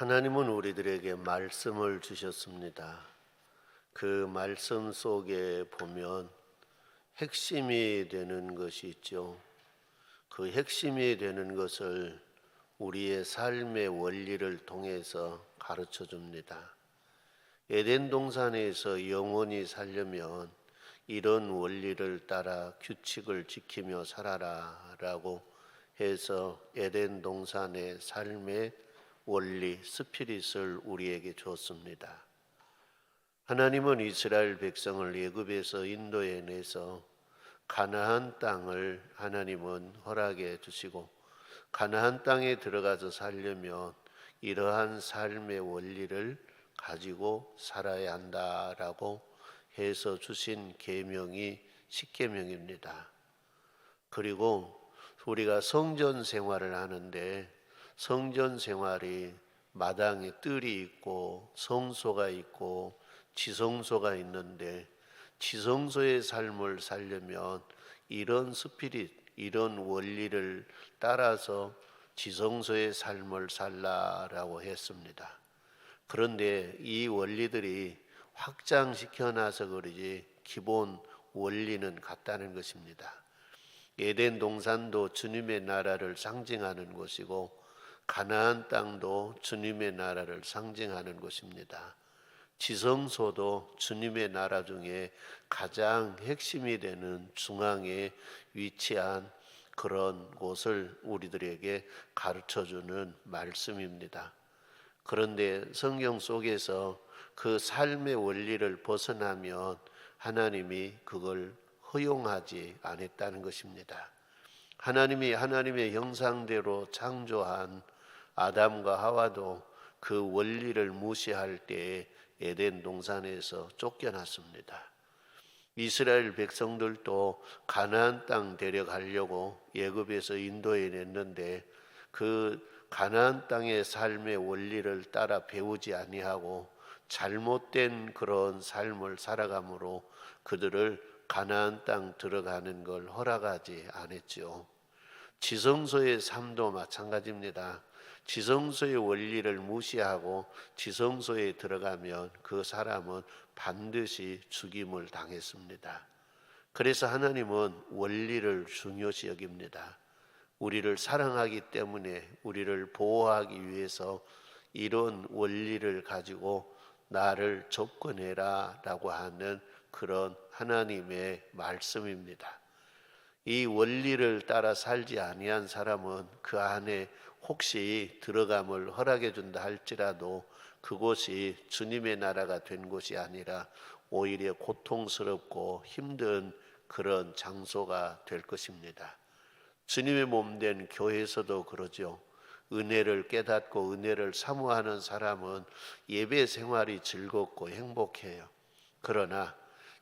하나님은 우리들에게 말씀을 주셨습니다. 그 말씀 속에 보면 핵심이 되는 것이 있죠. 그 핵심이 되는 것을 우리의 삶의 원리를 통해서 가르쳐 줍니다. 에덴 동산에서 영원히 살려면 이런 원리를 따라 규칙을 지키며 살아라 라고 해서 에덴 동산의 삶의 원리, 스피릿을 우리에게 줬습니다. 하나님은 이스라엘 백성을 애굽에서 인도해내서 가나안 땅을 하나님은 허락해 주시고 가나안 땅에 들어가서 살려면 이러한 삶의 원리를 가지고 살아야 한다라고 해서 주신 계명이 십계명입니다. 그리고 우리가 성전 생활을 하는데 성전 생활이 마당에 뜰이 있고 성소가 있고 지성소가 있는데 지성소의 삶을 살려면 이런 스피릿, 이런 원리를 따라서 지성소의 삶을 살라라고 했습니다. 그런데 이 원리들이 확장시켜놔서 그러지 기본 원리는 같다는 것입니다. 에덴 동산도 주님의 나라를 상징하는 곳이고 가나안 땅도 주님의 나라를 상징하는 곳입니다. 지성소도 주님의 나라 중에 가장 핵심이 되는 중앙에 위치한 그런 곳을 우리들에게 가르쳐주는 말씀입니다. 그런데 성경 속에서 그 삶의 원리를 벗어나면 하나님이 그걸 허용하지 않았다는 것입니다. 하나님이 하나님의 형상대로 창조한 아담과 하와도 그 원리를 무시할 때에 에덴 동산에서 쫓겨났습니다. 이스라엘 백성들도 가나안 땅 데려가려고 애굽에서 인도해냈는데 그 가나안 땅의 삶의 원리를 따라 배우지 아니하고 잘못된 그런 삶을 살아감으로 그들을 가나안 땅 들어가는 걸 허락하지 않았죠. 지성소의 삶도 마찬가지입니다. 지성소의 원리를 무시하고 지성소에 들어가면 그 사람은 반드시 죽임을 당했습니다. 그래서 하나님은 원리를 중요시 여깁니다. 우리를 사랑하기 때문에 우리를 보호하기 위해서 이런 원리를 가지고 나를 접근해라 라고 하는 그런 하나님의 말씀입니다. 이 원리를 따라 살지 아니한 사람은 그 안에 혹시 들어감을 허락해 준다 할지라도 그곳이 주님의 나라가 된 곳이 아니라 오히려 고통스럽고 힘든 그런 장소가 될 것입니다. 주님의 몸 된 교회에서도 그러죠. 은혜를 깨닫고 은혜를 사모하는 사람은 예배 생활이 즐겁고 행복해요. 그러나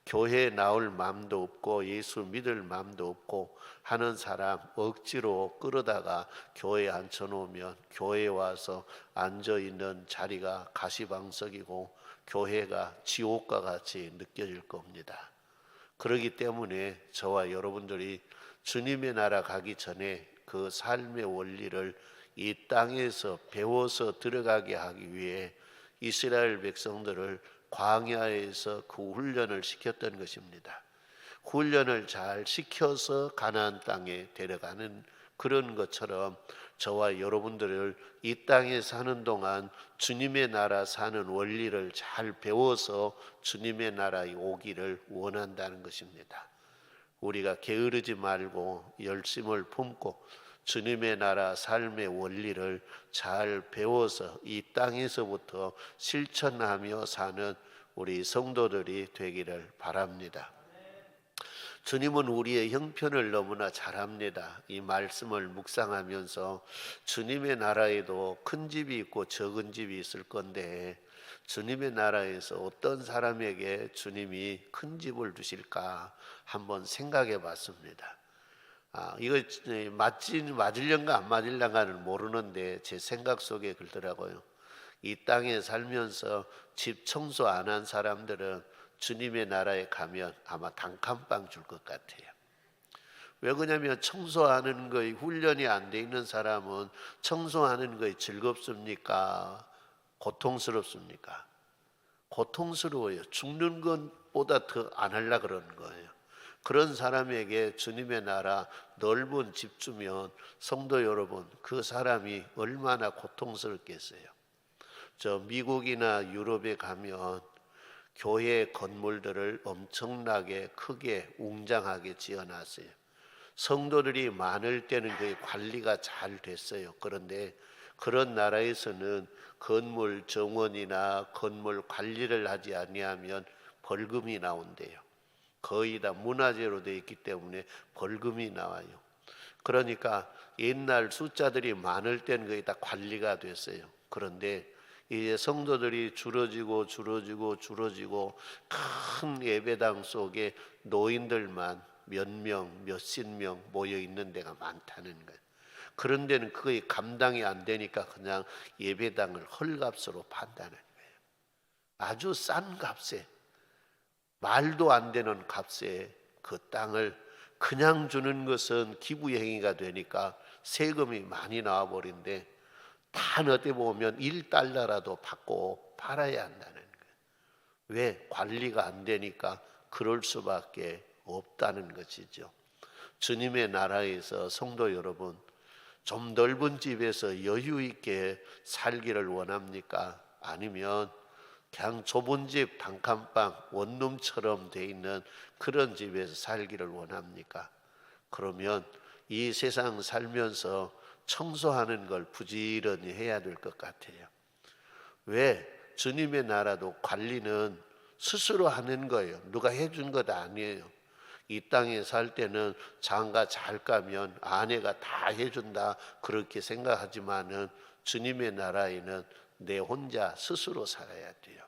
교회에 나올 마음도 없고 예수 믿을 마음도 없고 하는 사람 억지로 끌어다가 교회에 앉혀놓으면 교회에 와서 앉아있는 자리가 가시방석이고 교회가 지옥과 같이 느껴질 겁니다. 그렇기 때문에 저와 여러분들이 주님의 나라 가기 전에 그 삶의 원리를 이 땅에서 배워서 들어가게 하기 위해 이스라엘 백성들을 광야에서 그 훈련을 시켰던 것입니다. 훈련을 잘 시켜서 가나안 땅에 데려가는 그런 것처럼 저와 여러분들을 이 땅에 사는 동안 주님의 나라 사는 원리를 잘 배워서 주님의 나라에 오기를 원한다는 것입니다. 우리가 게으르지 말고 열심을 품고 주님의 나라 삶의 원리를 잘 배워서 이 땅에서부터 실천하며 사는 우리 성도들이 되기를 바랍니다. 주님은 우리의 형편을 너무나 잘 압니다. 이 말씀을 묵상하면서 주님의 나라에도 큰 집이 있고 적은 집이 있을 건데 주님의 나라에서 어떤 사람에게 주님이 큰 집을 주실까 한번 생각해 봤습니다. 이거 맞으려는가 안 맞으려는가는 모르는데 제 생각 속에 그러더라고요. 이 땅에 살면서 집 청소 안 한 사람들은 주님의 나라에 가면 아마 단칸방 줄 것 같아요. 왜 그러냐면 청소하는 거에 훈련이 안 돼 있는 사람은 청소하는 거에 즐겁습니까? 고통스럽습니까? 고통스러워요. 죽는 것보다 더 안 하려고 그러는 거예요. 그런 사람에게 주님의 나라 넓은 집 주면 성도 여러분, 그 사람이 얼마나 고통스럽겠어요. 저 미국이나 유럽에 가면 교회 건물들을 엄청나게 크게 웅장하게 지어놨어요. 성도들이 많을 때는 그 관리가 잘 됐어요. 그런데 그런 나라에서는 건물 정원이나 건물 관리를 하지 아니하면 벌금이 나온대요. 거의 다 문화재로 되어 있기 때문에 벌금이 나와요. 그러니까 옛날 숫자들이 많을 때는 거의 다 관리가 됐어요. 그런데 이제 성도들이 줄어지고 큰 예배당 속에 노인들만 몇 명, 몇십 명 모여 있는 데가 많다는 거예요. 그런 데는 그게 감당이 안 되니까 그냥 예배당을 헐값으로 판다는 거예요. 아주 싼 값에, 말도 안 되는 값에 그 땅을 그냥 주는 것은 기부 행위가 되니까 세금이 많이 나와 버린데, 단 어디 보면 1달러라도 받고 팔아야 한다는 거예요. 왜? 관리가 안 되니까 그럴 수밖에 없다는 것이죠. 주님의 나라에서 성도 여러분, 좀 넓은 집에서 여유 있게 살기를 원합니까? 아니면 그냥 좁은 집 단칸방 원룸처럼 돼 있는 그런 집에서 살기를 원합니까? 그러면 이 세상 살면서 청소하는 걸 부지런히 해야 될 것 같아요. 왜? 주님의 나라도 관리는 스스로 하는 거예요. 누가 해준 것 아니에요. 이 땅에 살 때는 장가 잘 가면 아내가 다 해준다 그렇게 생각하지만은 주님의 나라에는 내 혼자 스스로 살아야 돼요.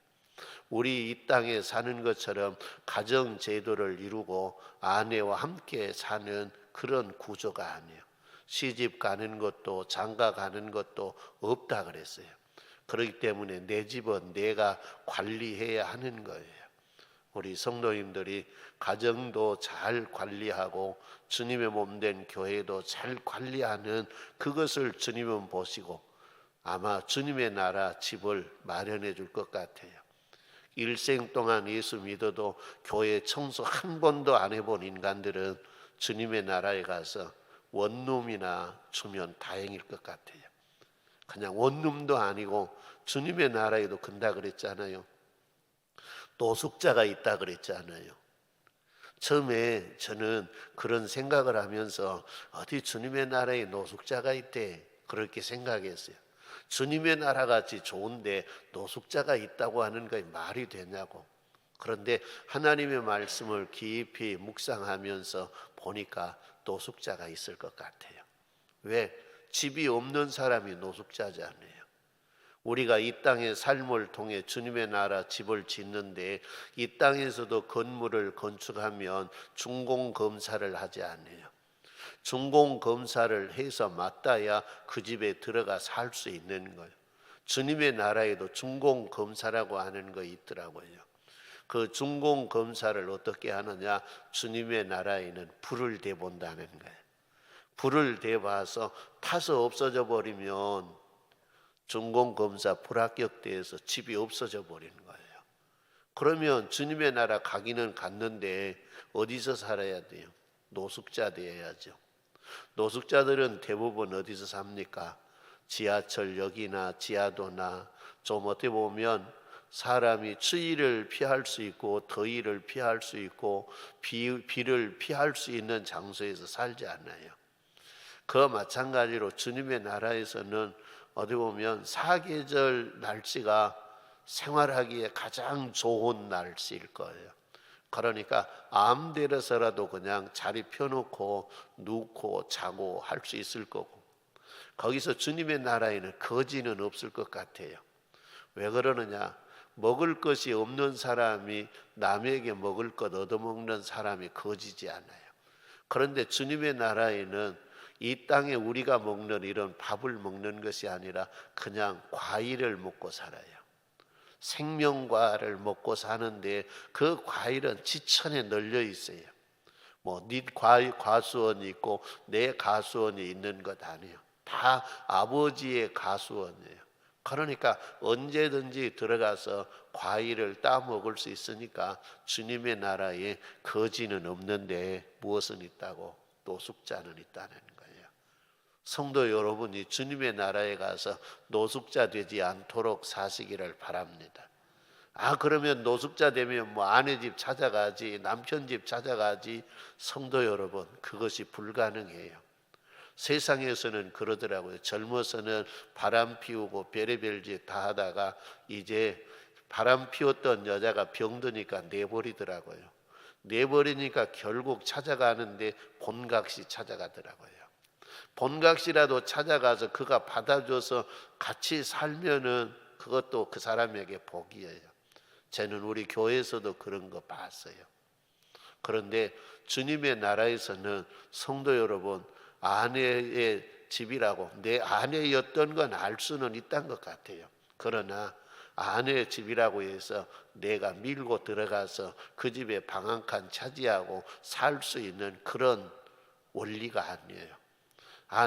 우리 이 땅에 사는 것처럼 가정 제도를 이루고 아내와 함께 사는 그런 구조가 아니에요. 시집 가는 것도 장가 가는 것도 없다 그랬어요. 그렇기 때문에 내 집은 내가 관리해야 하는 거예요. 우리 성도님들이 가정도 잘 관리하고 주님의 몸된 교회도 잘 관리하는 그것을 주님은 보시고 아마 주님의 나라 집을 마련해 줄 것 같아요. 일생 동안 예수 믿어도 교회 청소 한 번도 안 해본 인간들은 주님의 나라에 가서 원룸이나 주면 다행일 것 같아요. 그냥 원룸도 아니고 주님의 나라에도 간다 그랬잖아요. 노숙자가 있다 그랬잖아요. 처음에 저는 그런 생각을 하면서 어디 주님의 나라에 노숙자가 있대 그렇게 생각했어요. 주님의 나라 같이 좋은데 노숙자가 있다고 하는 게 말이 되냐고. 그런데 하나님의 말씀을 깊이 묵상하면서 보니까 노숙자가 있을 것 같아요. 왜? 집이 없는 사람이 노숙자잖아요. 우리가 이 땅의 삶을 통해 주님의 나라 집을 짓는데 이 땅에서도 건물을 건축하면 준공검사를 하지 않아요. 준공검사를 해서 맞다야 그 집에 들어가 살 수 있는 거예요. 주님의 나라에도 준공검사라고 하는 거 있더라고요. 그 준공검사를 어떻게 하느냐? 주님의 나라에는 불을 대본다는 거예요. 불을 대봐서 타서 없어져 버리면 준공검사 불합격돼서 집이 없어져 버리는 거예요. 그러면 주님의 나라 가기는 갔는데 어디서 살아야 돼요? 노숙자 되어야죠. 노숙자들은 대부분 어디서 삽니까? 지하철역이나 지하도나 좀 어떻게 보면 사람이 추위를 피할 수 있고 더위를 피할 수 있고 비를 피할 수 있는 장소에서 살지 않아요. 그와 마찬가지로 주님의 나라에서는 어디 보면 사계절 날씨가 생활하기에 가장 좋은 날씨일 거예요. 그러니까 아무데서라도 그냥 자리 펴놓고 눕고 자고 할 수 있을 거고, 거기서 주님의 나라에는 거지는 없을 것 같아요. 왜 그러느냐? 먹을 것이 없는 사람이 남에게 먹을 것 얻어먹는 사람이 거지지 않아요. 그런데 주님의 나라에는 이 땅에 우리가 먹는 이런 밥을 먹는 것이 아니라 그냥 과일을 먹고 살아요. 생명과를 먹고 사는데 그 과일은 지천에 널려 있어요. 뭐 네 과수원이 있고 내 가수원이 있는 것 아니에요. 다 아버지의 가수원이에요. 그러니까 언제든지 들어가서 과일을 따 먹을 수 있으니까 주님의 나라에 거지는 없는데 무엇은 있다고? 노숙자는 있다는 거예요. 성도 여러분이 주님의 나라에 가서 노숙자 되지 않도록 사시기를 바랍니다. 그러면 노숙자 되면 뭐 아내 집 찾아가지, 남편 집 찾아가지. 성도 여러분, 그것이 불가능해요. 세상에서는 그러더라고요. 젊어서는 바람 피우고 별의별 짓 다 하다가 이제 바람 피웠던 여자가 병드니까 내버리더라고요. 내버리니까 결국 찾아가는데 본각시 찾아가더라고요. 본각시라도 찾아가서 그가 받아줘서 같이 살면은 그것도 그 사람에게 복이에요. 저는 우리 교회에서도 그런 거 봤어요. 그런데 주님의 나라에서는 성도 여러분, 아내의 집이라고 내 아내였던 건 알 수는 있다는 것 같아요. 그러나 아내의 집이라고 해서 내가 밀고 들어가서 그 집에 방 한 칸 차지하고 살 수 있는 그런 원리가 아니에요.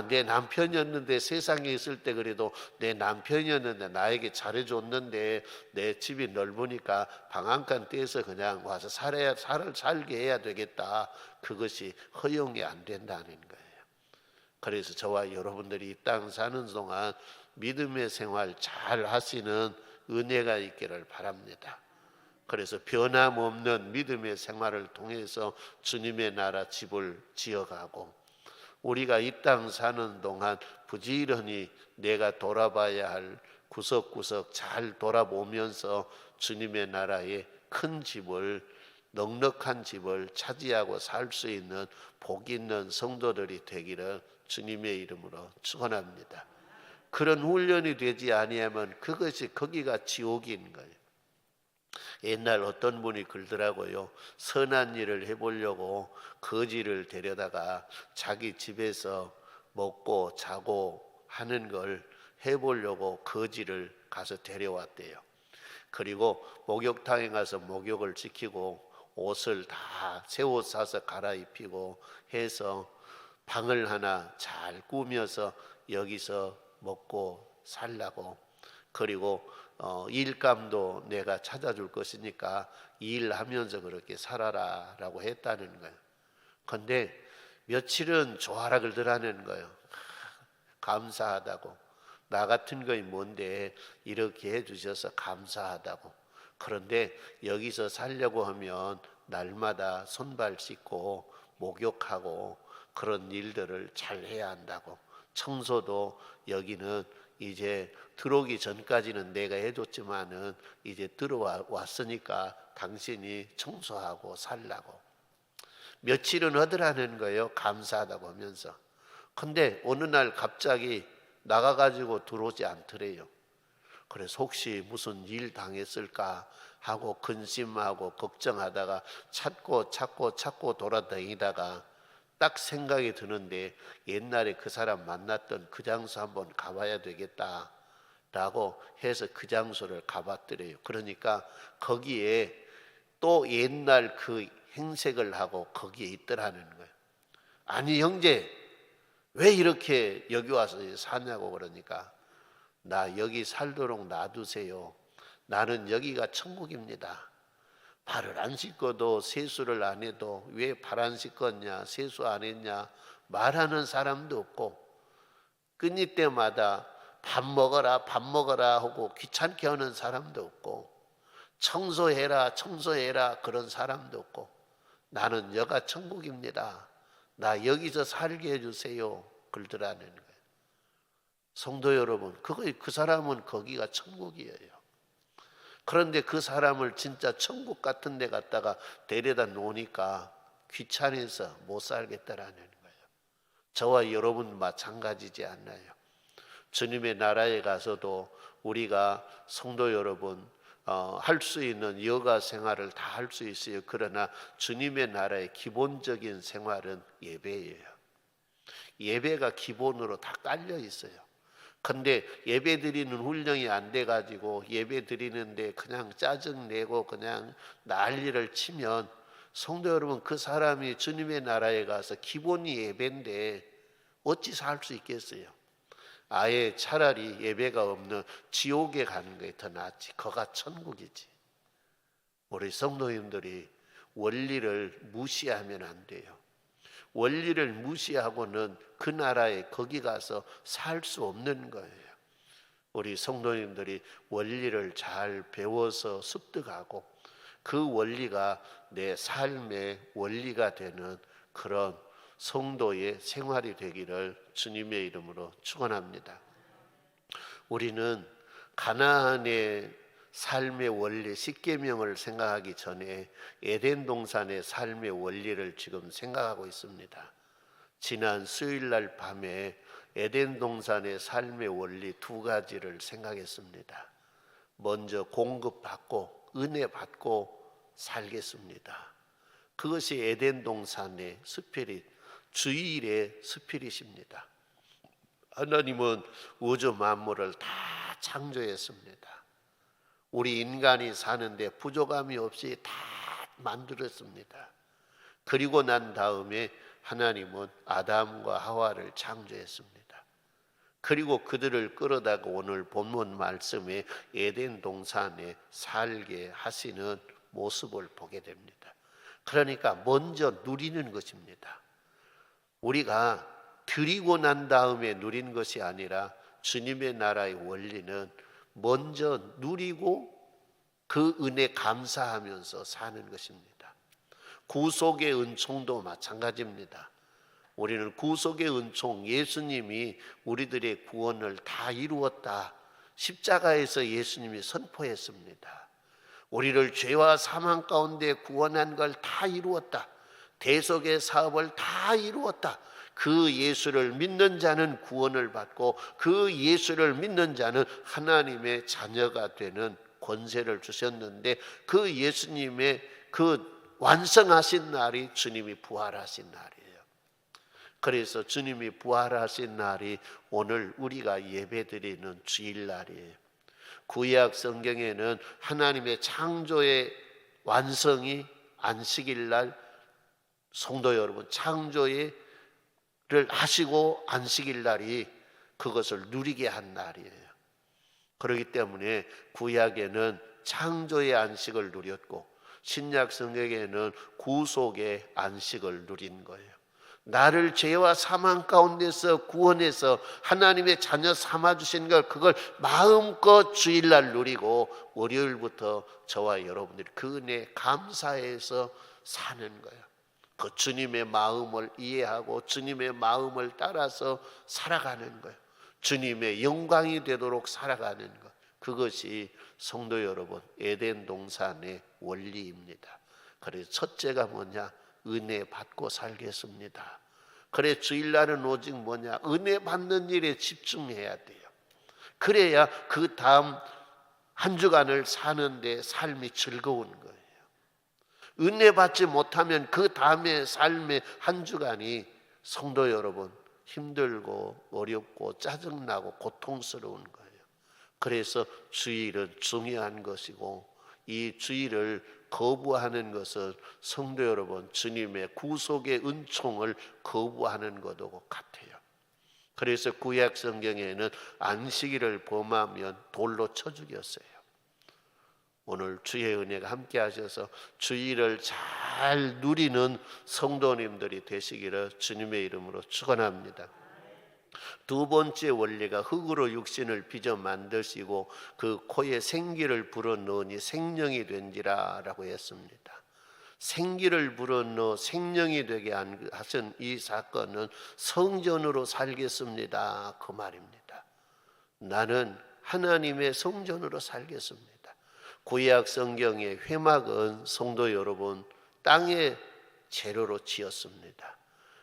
내 남편이었는데, 세상에 있을 때 그래도 내 남편이었는데 나에게 잘해줬는데 내 집이 넓으니까 방 한 칸 떼서 그냥 와서 살게 해야 되겠다. 그것이 허용이 안 된다는 거예요. 그래서 저와 여러분들이 이 땅 사는 동안 믿음의 생활 잘 하시는 은혜가 있기를 바랍니다. 그래서 변함없는 믿음의 생활을 통해서 주님의 나라 집을 지어가고, 우리가 이 땅 사는 동안 부지런히 내가 돌아봐야 할 구석구석 잘 돌아보면서 주님의 나라에 큰 집을, 넉넉한 집을 차지하고 살 수 있는 복 있는 성도들이 되기를 주님의 이름으로 축원합니다. 그런 훈련이 되지 아니하면 그것이 거기가 지옥인 거예요. 옛날 어떤 분이 그러더라고요. 선한 일을 해보려고 거지를 데려다가 자기 집에서 먹고 자고 하는 걸 해보려고 거지를 가서 데려왔대요. 그리고 목욕탕에 가서 목욕을 지키고 옷을 다 새 옷 사서 갈아입히고 해서 방을 하나 잘 꾸며서 여기서 먹고 살라고, 그리고 일감도 내가 찾아줄 것이니까 일하면서 그렇게 살아라 라고 했다는 거예요. 근데 며칠은 조화락을 드러내는 거예요. 감사하다고, 나 같은 거이 뭔데 이렇게 해주셔서 감사하다고. 그런데 여기서 살려고 하면 날마다 손발 씻고 목욕하고 그런 일들을 잘 해야 한다고. 청소도 여기는 이제 들어오기 전까지는 내가 해줬지만은 이제 들어왔으니까 당신이 청소하고 살라고. 며칠은 하더라는 거예요. 감사하다고 하면서. 근데 어느 날 갑자기 나가가지고 들어오지 않더래요. 그래서 혹시 무슨 일 당했을까 하고 근심하고 걱정하다가 찾고 돌아다니다가 딱 생각이 드는데, 옛날에 그 사람 만났던 그 장소 한번 가봐야 되겠다 라고 해서 그 장소를 가봤더래요. 그러니까 거기에 또 옛날 그 행색을 하고 거기에 있더라는 거예요. 아니 형제, 왜 이렇게 여기 와서 사냐고. 그러니까 나 여기 살도록 놔두세요. 나는 여기가 천국입니다. 발을 안 씻고도 세수를 안 해도 왜 발 안 씻었냐, 세수 안 했냐 말하는 사람도 없고, 끊일 때마다 밥 먹어라 하고 귀찮게 하는 사람도 없고, 청소해라 그런 사람도 없고, 나는 여가 천국입니다. 나 여기서 살게 해주세요. 그러더라는 거예요. 성도 여러분, 그 사람은 거기가 천국이에요. 그런데 그 사람을 진짜 천국 같은 데 갔다가 데려다 놓으니까 귀찮아서 못 살겠다라는 거예요. 저와 여러분 마찬가지지 않나요? 주님의 나라에 가서도 우리가 성도 여러분 할 수 있는 여가 생활을 다 할 수 있어요. 그러나 주님의 나라의 기본적인 생활은 예배예요. 예배가 기본으로 다 깔려 있어요. 근데 예배 드리는 훈련이 안 돼가지고 예배 드리는데 그냥 짜증내고 그냥 난리를 치면, 성도 여러분, 그 사람이 주님의 나라에 가서 기본이 예배인데 어찌 살 수 있겠어요? 아예 차라리 예배가 없는 지옥에 가는 게 더 낫지. 거가 천국이지. 우리 성도님들이 원리를 무시하면 안 돼요. 원리를 무시하고는 그 나라에 거기 가서 살 수 없는 거예요. 우리 성도님들이 원리를 잘 배워서 습득하고 그 원리가 내 삶의 원리가 되는 그런 성도의 생활이 되기를 주님의 이름으로 축원합니다. 우리는 가나안의 삶의 원리, 십계명을 생각하기 전에 에덴 동산의 삶의 원리를 지금 생각하고 있습니다. 지난 수요일날 밤에 에덴 동산의 삶의 원리 두 가지를 생각했습니다. 먼저 공급받고 은혜 받고 살겠습니다. 그것이 에덴 동산의 스피릿, 주일의 스피릿입니다. 하나님은 우주 만물을 다 창조했습니다. 우리 인간이 사는데 부족함이 없이 다 만들었습니다. 그리고 난 다음에 하나님은 아담과 하와를 창조했습니다. 그리고 그들을 끌어다가 오늘 본문 말씀에 에덴 동산에 살게 하시는 모습을 보게 됩니다. 그러니까 먼저 누리는 것입니다. 우리가 드리고 난 다음에 누린 것이 아니라 주님의 나라의 원리는 먼저 누리고 그 은혜 감사하면서 사는 것입니다. 구속의 은총도 마찬가지입니다. 우리는 구속의 은총, 예수님이 우리들의 구원을 다 이루었다. 십자가에서 예수님이 선포했습니다. 우리를 죄와 사망 가운데 구원한 걸 다 이루었다. 대속의 사업을 다 이루었다. 그 예수를 믿는 자는 구원을 받고 그 예수를 믿는 자는 하나님의 자녀가 되는 권세를 주셨는데 그 예수님의 그 완성하신 날이 주님이 부활하신 날이에요. 그래서 주님이 부활하신 날이 오늘 우리가 예배드리는 주일날이에요. 구약 성경에는 하나님의 창조의 완성이 안식일날, 성도 여러분, 창조를 하시고 안식일날이 그것을 누리게 한 날이에요. 그렇기 때문에 구약에는 창조의 안식을 누렸고 신약 성경에는 구속의 안식을 누린 거예요. 나를 죄와 사망 가운데서 구원해서 하나님의 자녀 삼아주신 걸 그걸 마음껏 주일날 누리고 월요일부터 저와 여러분들이 그 은혜에 감사해서 사는 거예요. 그 주님의 마음을 이해하고 주님의 마음을 따라서 살아가는 거예요. 주님의 영광이 되도록 살아가는 것, 그것이 성도 여러분 에덴 동산의 원리입니다. 그래서 첫째가 뭐냐? 은혜 받고 살겠습니다. 그래 주일날은 오직 뭐냐? 은혜 받는 일에 집중해야 돼요. 그래야 그 다음 한 주간을 사는데 삶이 즐거운 거예요. 은혜 받지 못하면 그 다음에 삶의 한 주간이 성도 여러분 힘들고 어렵고 짜증나고 고통스러운 거예요. 그래서 주일은 중요한 것이고 이 주일을 거부하는 것은 성도 여러분 주님의 구속의 은총을 거부하는 것하고 같아요. 그래서 구약 성경에는 안식일을 범하면 돌로 쳐 죽였어요. 오늘 주의 은혜가 함께 하셔서 주일을 잘 누리는 성도님들이 되시기를 주님의 이름으로 축원합니다. 두 번째 원리가 흙으로 육신을 빚어 만드시고 그 코에 생기를 불어넣으니 생명이 된지라 라고 했습니다. 생기를 불어넣어 생명이 되게 하신 이 사건은 성전으로 살겠습니다 그 말입니다. 나는 하나님의 성전으로 살겠습니다. 구약 성경의 회막은 성도 여러분 땅의 재료로 지었습니다.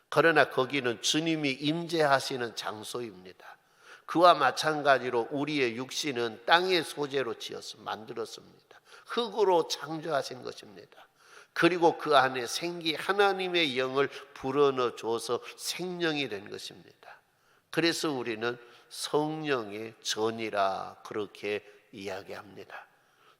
그러나 거기는 주님이 임재하시는 장소입니다. 그와 마찬가지로 우리의 육신은 땅의 소재로 만들었습니다. 흙으로 창조하신 것입니다. 그리고 그 안에 생기 하나님의 영을 불어넣어 줘서 생명이 된 것입니다. 그래서 우리는 성령의 전이라 그렇게 이야기합니다.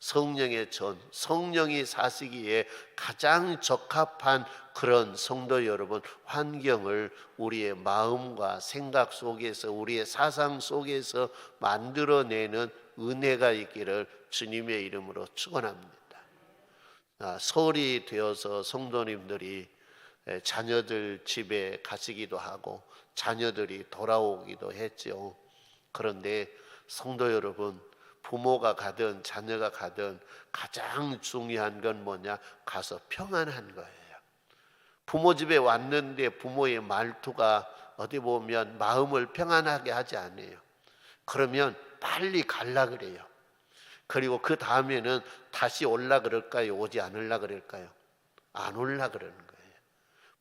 성령의 전, 성령이 사시기에 가장 적합한 그런 성도 여러분 환경을 우리의 마음과 생각 속에서, 우리의 사상 속에서 만들어내는 은혜가 있기를 주님의 이름으로 축원합니다. 설이 되어서 성도님들이 자녀들 집에 가시기도 하고 자녀들이 돌아오기도 했죠. 그런데 성도 여러분, 부모가 가든 자녀가 가든 가장 중요한 건 뭐냐? 가서 평안한 거예요. 부모 집에 왔는데 부모의 말투가 어디 보면 마음을 평안하게 하지 않아요. 그러면 빨리 갈라 그래요. 그리고 그 다음에는 다시 올라 그럴까요? 오지 않을라 그럴까요? 안 올라 그러는 거예요.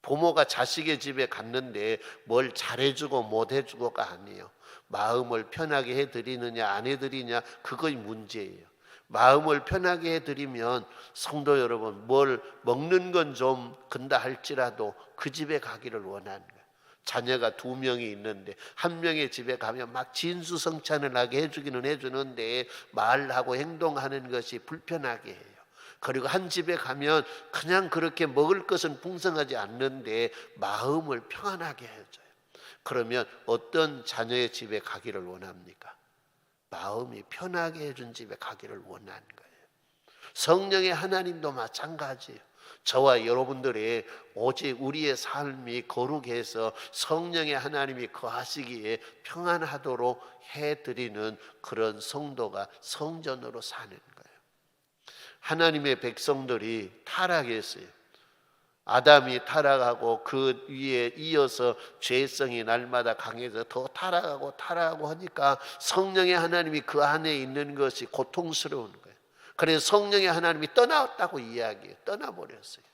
부모가 자식의 집에 갔는데 뭘 잘해주고 못해주고가 아니에요. 마음을 편하게 해드리느냐 안 해드리냐, 그거의 문제예요. 마음을 편하게 해드리면 성도 여러분, 뭘 먹는 건 좀 근다 할지라도 그 집에 가기를 원하는 거예요. 자녀가 2명이 있는데 한 명의 집에 가면 막 진수성찬을 하게 해주기는 해주는데 말하고 행동하는 것이 불편하게 해요. 그리고 한 집에 가면 그냥 그렇게 먹을 것은 풍성하지 않는데 마음을 평안하게 해줘요. 그러면 어떤 자녀의 집에 가기를 원합니까? 마음이 편하게 해준 집에 가기를 원하는 거예요. 성령의 하나님도 마찬가지예요. 저와 여러분들의 오직 우리의 삶이 거룩해서 성령의 하나님이 거하시기에 평안하도록 해드리는 그런 성도가 성전으로 사는 거예요. 하나님의 백성들이 타락했어요. 아담이 타락하고 그 위에 이어서 죄성이 날마다 강해서 더 타락하고 하니까 성령의 하나님이 그 안에 있는 것이 고통스러운 거예요. 그래서 성령의 하나님이 떠났다고 이야기해요. 떠나버렸어요.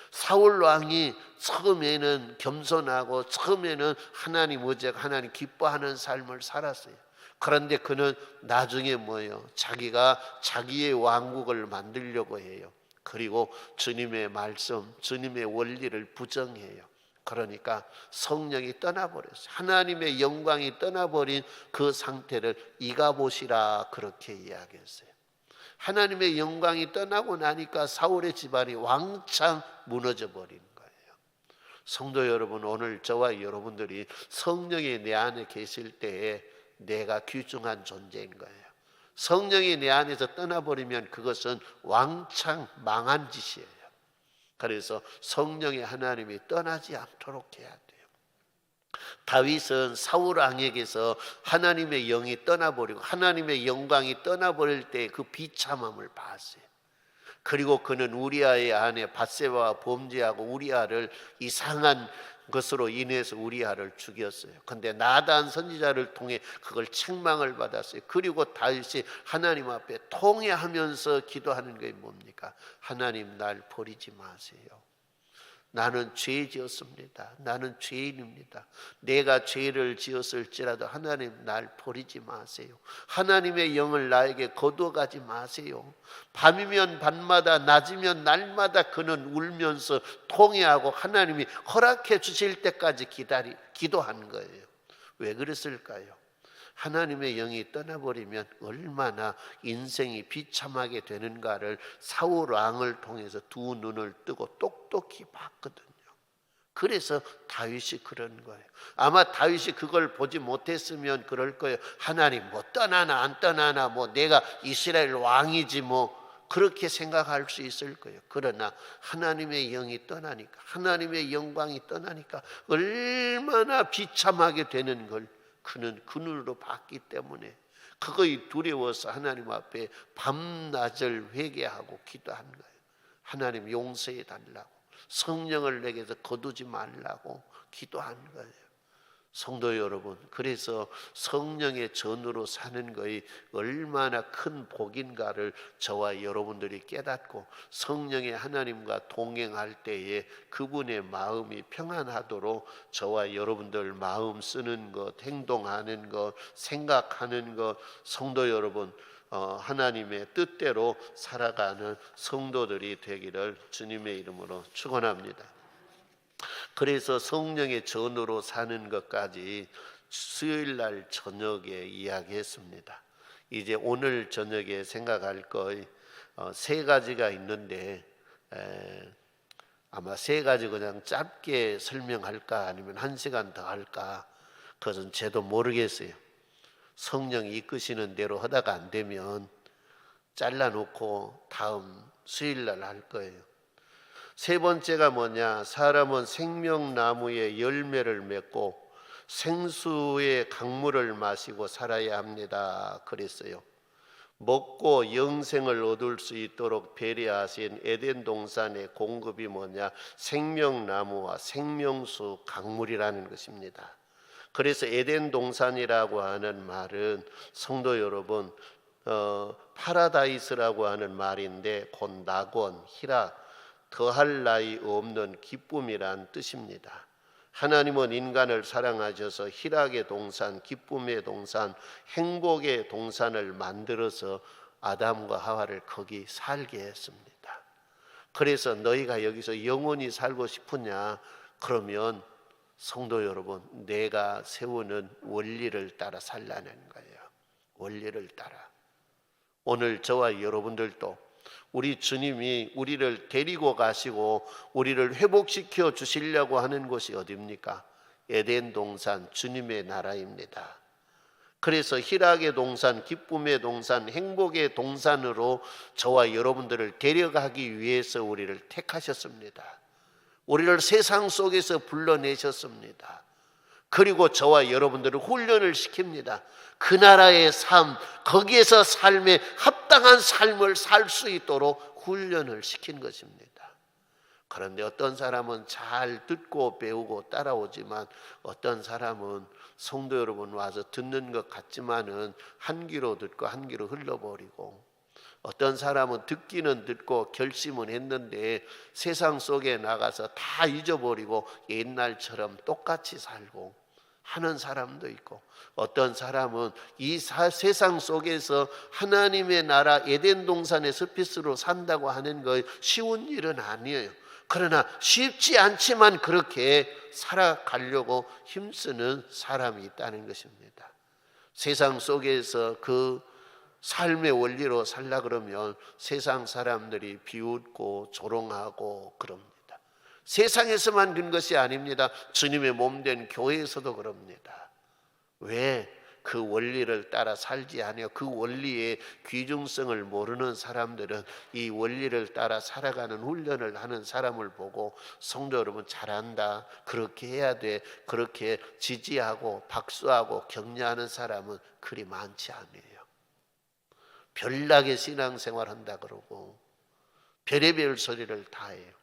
사울 왕이 처음에는 겸손하고 처음에는 하나님 의지하고 하나님 기뻐하는 삶을 살았어요. 그런데 그는 나중에 뭐예요? 자기가 자기의 왕국을 만들려고 해요. 그리고 주님의 말씀, 주님의 원리를 부정해요. 그러니까 성령이 떠나버렸어요. 하나님의 영광이 떠나버린 그 상태를 이가봇이라 그렇게 이야기했어요. 하나님의 영광이 떠나고 나니까 사울의 집안이 왕창 무너져 버린 거예요. 성도 여러분, 오늘 저와 여러분들이 성령이 내 안에 계실 때에 내가 귀중한 존재인 거예요. 성령이 내 안에서 떠나버리면 그것은 왕창 망한 짓이에요. 그래서 성령의 하나님이 떠나지 않도록 해야 돼요. 다윗은 사울 왕에게서 하나님의 영이 떠나버리고 하나님의 영광이 떠나버릴 때 그 비참함을 봤어요. 그리고 그는 우리아의 아내 밧세바와 범죄하고 우리아를 이상한 것으로 인해서 우리아를 죽였어요. 근데 나단 선지자를 통해 그걸 책망을 받았어요. 그리고 다윗이 하나님 앞에 통회하면서 기도하는 게 뭡니까? 하나님, 날 버리지 마세요. 나는 죄 지었습니다. 나는 죄인입니다. 내가 죄를 지었을지라도 하나님, 날 버리지 마세요. 하나님의 영을 나에게 거두어가지 마세요. 밤이면 밤마다 낮이면 날마다 그는 울면서 통회하고 하나님이 허락해 주실 때까지 기도한 거예요. 왜 그랬을까요? 하나님의 영이 떠나버리면 얼마나 인생이 비참하게 되는가를 사울 왕을 통해서 두 눈을 뜨고 똑똑히 봤거든요. 그래서 다윗이 그런 거예요. 아마 다윗이 그걸 보지 못했으면 그럴 거예요. 하나님 뭐 떠나나 안 떠나나 뭐 내가 이스라엘 왕이지 뭐 그렇게 생각할 수 있을 거예요. 그러나 하나님의 영이 떠나니까, 하나님의 영광이 떠나니까 얼마나 비참하게 되는 걸 그는 그 눈으로 봤기 때문에 그거에 두려워서 하나님 앞에 밤낮을 회개하고 기도한 거예요. 하나님 용서해 달라고, 성령을 내게서 거두지 말라고 기도한 거예요. 성도 여러분, 그래서 성령의 전으로 사는 것이 얼마나 큰 복인가를 저와 여러분들이 깨닫고 성령의 하나님과 동행할 때에 그분의 마음이 평안하도록 저와 여러분들 마음 쓰는 것, 행동하는 것, 생각하는 것, 성도 여러분 하나님의 뜻대로 살아가는 성도들이 되기를 주님의 이름으로 축원합니다. 그래서 성령의 전으로 사는 것까지 수요일 날 저녁에 이야기했습니다. 이제 오늘 저녁에 생각할 거 세 가지가 있는데 아마 세 가지 그냥 짧게 설명할까 아니면 1시간 더 할까, 그것은 저도 모르겠어요. 성령이 이끄시는 대로 하다가 안 되면 잘라놓고 다음 수요일날 할 거예요. 세 번째가 뭐냐? 사람은 생명나무의 열매를 맺고 생수의 강물을 마시고 살아야 합니다 그랬어요. 먹고 영생을 얻을 수 있도록 배려하신 에덴 동산의 공급이 뭐냐? 생명나무와 생명수 강물이라는 것입니다. 그래서 에덴 동산이라고 하는 말은 성도 여러분, 파라다이스라고 하는 말인데 곧 낙원, 희라, 더할 나위 없는 기쁨이란 뜻입니다. 하나님은 인간을 사랑하셔서 희락의 동산, 기쁨의 동산, 행복의 동산을 만들어서 아담과 하와를 거기 살게 했습니다. 그래서 너희가 여기서 영원히 살고 싶으냐? 그러면 성도 여러분, 내가 세우는 원리를 따라 살라는 거예요. 원리를 따라. 오늘 저와 여러분들도 우리 주님이 우리를 데리고 가시고 우리를 회복시켜 주시려고 하는 곳이 어디입니까? 에덴 동산, 주님의 나라입니다. 그래서 희락의 동산, 기쁨의 동산, 행복의 동산으로 저와 여러분들을 데려가기 위해서 우리를 택하셨습니다. 우리를 세상 속에서 불러내셨습니다. 그리고 저와 여러분들을 훈련을 시킵니다. 그 나라의 삶, 거기에서 삶에 합당한 삶을 살 수 있도록 훈련을 시킨 것입니다. 그런데 어떤 사람은 잘 듣고 배우고 따라오지만 어떤 사람은 성도 여러분 와서 듣는 것 같지만은 한 귀로 듣고 한 귀로 흘러버리고, 어떤 사람은 듣기는 듣고 결심은 했는데 세상 속에 나가서 다 잊어버리고 옛날처럼 똑같이 살고 하는 사람도 있고, 어떤 사람은 이 세상 속에서 하나님의 나라 에덴 동산의 스피스로 산다고 하는 거 쉬운 일은 아니에요. 그러나 쉽지 않지만 그렇게 살아가려고 힘쓰는 사람이 있다는 것입니다. 세상 속에서 그 삶의 원리로 살라 그러면 세상 사람들이 비웃고 조롱하고 그럽니다. 세상에서만 그런 것이 아닙니다. 주님의 몸된 교회에서도 그럽니다. 왜? 그 원리를 따라 살지 않아요. 그 원리의 귀중성을 모르는 사람들은 이 원리를 따라 살아가는 훈련을 하는 사람을 보고 성도 여러분 잘한다, 그렇게 해야 돼, 그렇게 지지하고 박수하고 격려하는 사람은 그리 많지 않아요. 별나게 신앙생활 한다 그러고 별의별 소리를 다 해요.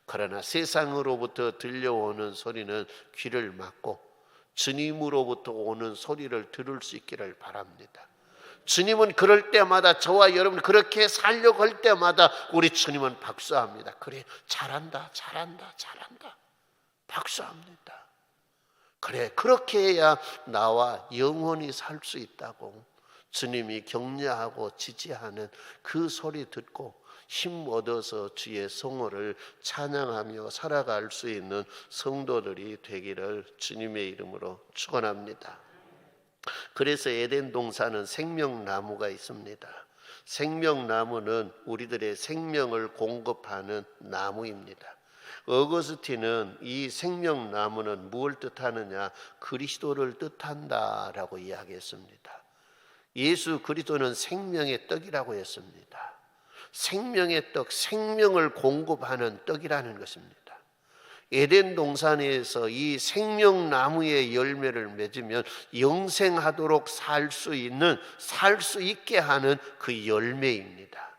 그러나 세상으로부터 들려오는 소리는 귀를 막고 주님으로부터 오는 소리를 들을 수 있기를 바랍니다. 주님은 그럴 때마다, 저와 여러분 그렇게 살려고 할 때마다 우리 주님은 박수합니다. 그래, 잘한다, 잘한다, 잘한다, 박수합니다. 그래, 그렇게 해야 나와 영원히 살 수 있다고 주님이 격려하고 지지하는 그 소리 듣고 힘 얻어서 주의 성호를 찬양하며 살아갈 수 있는 성도들이 되기를 주님의 이름으로 축원합니다. 그래서 에덴 동산은 생명나무가 있습니다. 생명나무는 우리들의 생명을 공급하는 나무입니다. 어거스틴은 이 생명나무는 무엇을 뜻하느냐? 그리스도를 뜻한다라고 이야기했습니다. 예수 그리스도는 생명의 떡이라고 했습니다. 생명의 떡, 생명을 공급하는 떡이라는 것입니다. 에덴 동산에서 이 생명나무의 열매를 맺으면 영생하도록 살 수 있게 하는 그 열매입니다.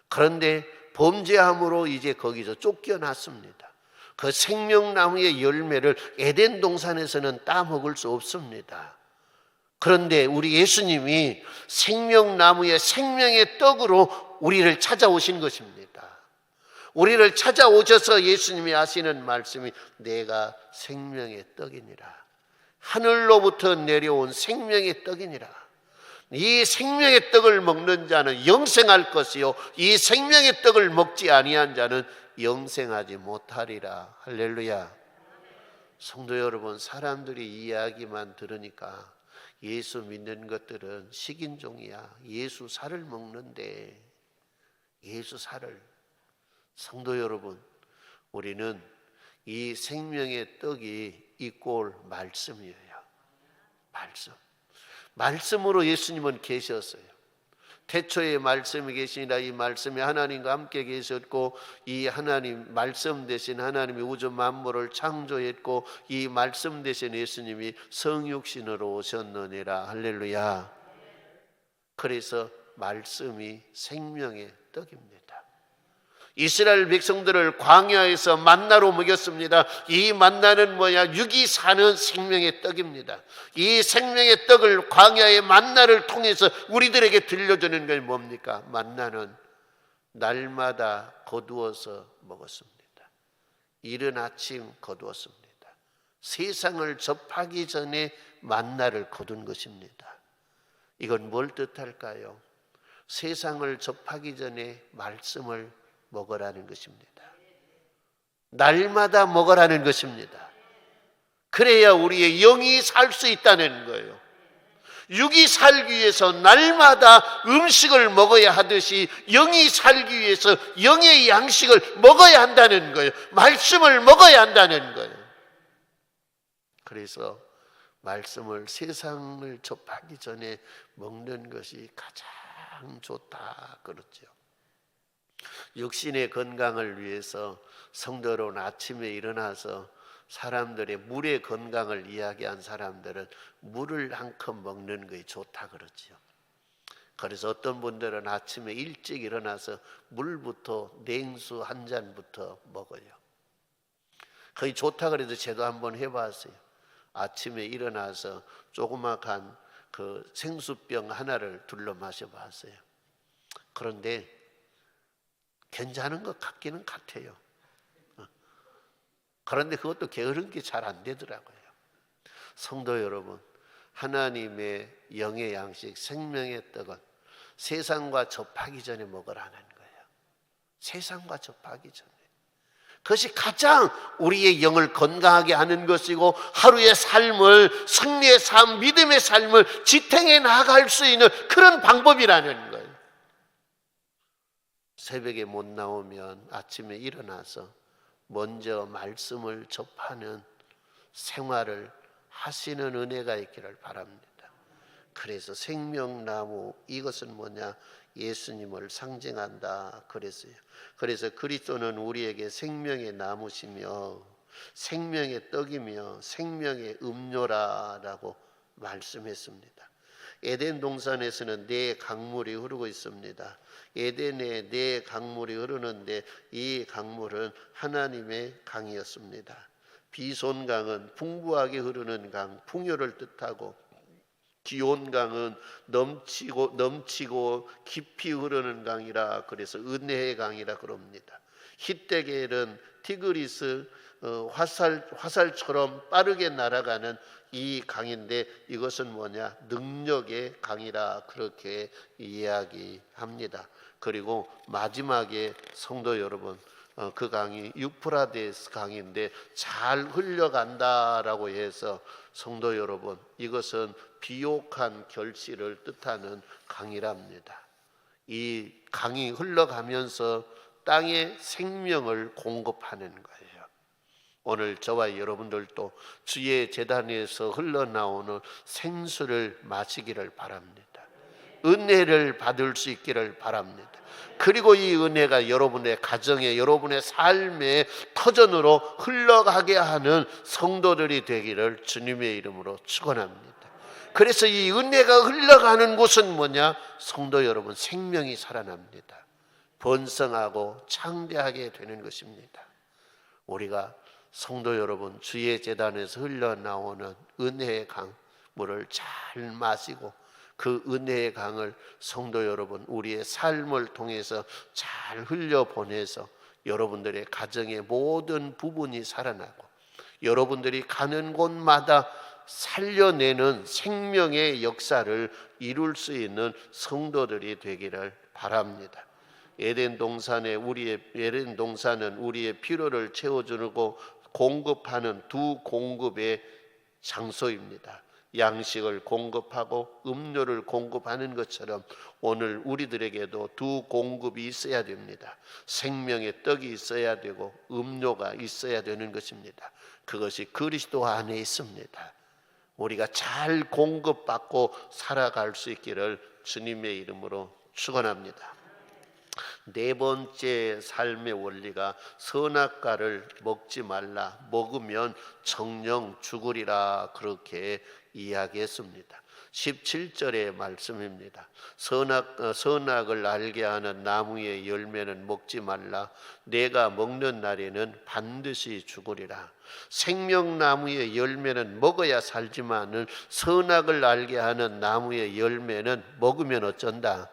그런데 범죄함으로 이제 거기서 쫓겨났습니다. 그 생명나무의 열매를 에덴 동산에서는 따먹을 수 없습니다. 그런데 우리 예수님이 생명나무의 생명의 떡으로 우리를 찾아오신 것입니다. 우리를 찾아오셔서 예수님이 하시는 말씀이 내가 생명의 떡이니라. 하늘로부터 내려온 생명의 떡이니라. 이 생명의 떡을 먹는 자는 영생할 것이요 이 생명의 떡을 먹지 아니한 자는 영생하지 못하리라. 할렐루야. 성도 여러분, 사람들이 이야기만 들으니까 예수 믿는 것들은 식인종이야. 예수 살을 먹는데, 예수 살을. 성도 여러분, 우리는 이 생명의 떡이 있고 올 말씀이에요. 말씀. 말씀으로 예수님은 계셨어요. 태초에 말씀이 계시니라. 이 말씀이 하나님과 함께 계셨고, 이 하나님 말씀 대신 하나님이 우주 만물을 창조했고, 이 말씀 대신 예수님이 성육신으로 오셨느니라. 할렐루야. 그래서 말씀이 생명의 떡입니다. 이스라엘 백성들을 광야에서 만나로 먹였습니다. 이 만나는 뭐야? 육이 사는 생명의 떡입니다. 이 생명의 떡을 광야의 만나를 통해서 우리들에게 들려주는 게 뭡니까? 만나는 날마다 거두어서 먹었습니다. 이른 아침 거두었습니다. 세상을 접하기 전에 만나를 거둔 것입니다. 이건 뭘 뜻할까요? 세상을 접하기 전에 말씀을 먹으라는 것입니다. 날마다 먹으라는 것입니다. 그래야 우리의 영이 살 수 있다는 거예요. 육이 살기 위해서 날마다 음식을 먹어야 하듯이 영이 살기 위해서 영의 양식을 먹어야 한다는 거예요. 말씀을 먹어야 한다는 거예요. 그래서 말씀을 세상을 접하기 전에 먹는 것이 가장 좋다 그렇죠. 육신의 건강을 위해서 성도 여러분, 아침에 일어나서 사람들의 물의 건강을 이야기한 사람들은 물을 한 컵 먹는 것이 좋다 그러죠. 그래서 어떤 분들은 아침에 일찍 일어나서 물부터, 냉수 한 잔부터 먹어요. 거의 좋다 그래도 저도 한번 해봤어요. 아침에 일어나서 조그마한 그 생수병 하나를 둘러 마셔봤어요. 그런데 괜찮은 것 같기는 같아요. 그런데 그것도 게으른 게 잘 안 되더라고요. 성도 여러분, 하나님의 영의 양식, 생명의 떡은 세상과 접하기 전에 먹으라는 거예요. 세상과 접하기 전에. 그것이 가장 우리의 영을 건강하게 하는 것이고, 하루의 삶을, 승리의 삶, 믿음의 삶을 지탱해 나갈 수 있는 그런 방법이라는 거예요. 새벽에 못 나오면 아침에 일어나서 먼저 말씀을 접하는 생활을 하시는 은혜가 있기를 바랍니다. 그래서 생명나무, 이것은 뭐냐? 예수님을 상징한다 그랬어요. 그래서 그리스도는 우리에게 생명의 나무시며 생명의 떡이며 생명의 음료라라고 말씀했습니다. 에덴 동산에서는 네 강물이 흐르고 있습니다. 에덴에 네 강물이 흐르는데 이 강물은 하나님의 강이었습니다. 비손강은 풍부하게 흐르는 강, 풍요를 뜻하고, 기온강은 넘치고 깊이 흐르는 강이라 그래서 은혜의 강이라 그럽니다. 히데겔은 티그리스 화살처럼 빠르게 날아가는 이 강인데, 이것은 뭐냐? 능력의 강이라 그렇게 이야기합니다. 그리고 마지막에 성도 여러분, 그 강이 유프라데스 강인데 잘 흘러간다라고 해서 성도 여러분, 이것은 비옥한 결실을 뜻하는 강이랍니다. 이 강이 흘러가면서 땅에 생명을 공급하는 거예요. 오늘 저와 여러분들도 주의 제단에서 흘러나오는 생수를 마시기를 바랍니다. 은혜를 받을 수 있기를 바랍니다. 그리고 이 은혜가 여러분의 가정에, 여러분의 삶의 터전으로 흘러가게 하는 성도들이 되기를 주님의 이름으로 축원합니다. 그래서 이 은혜가 흘러가는 곳은 뭐냐? 성도 여러분, 생명이 살아납니다. 번성하고 창대하게 되는 것입니다. 우리가 성도 여러분, 주의 제단에서 흘러나오는 은혜의 강물을 잘 마시고, 그 은혜의 강을 성도 여러분, 우리의 삶을 통해서 잘 흘려보내서 여러분들의 가정의 모든 부분이 살아나고, 여러분들이 가는 곳마다 살려내는 생명의 역사를 이룰 수 있는 성도들이 되기를 바랍니다. 에덴 동산은 우리의 필요를 채워주고 공급하는 두 공급의 장소입니다. 양식을 공급하고 음료를 공급하는 것처럼 오늘 우리들에게도 두 공급이 있어야 됩니다. 생명의 떡이 있어야 되고 음료가 있어야 되는 것입니다. 그것이 그리스도 안에 있습니다. 우리가 잘 공급받고 살아갈 수 있기를 주님의 이름으로 축원합니다. 네 번째 삶의 원리가 선악과를 먹지 말라, 먹으면 정령 죽으리라, 그렇게 이야기했습니다. 17절의 말씀입니다. 선악을 알게 하는 나무의 열매는 먹지 말라, 내가 먹는 날에는 반드시 죽으리라. 생명나무의 열매는 먹어야 살지만은 선악을 알게 하는 나무의 열매는 먹으면 어쩐다?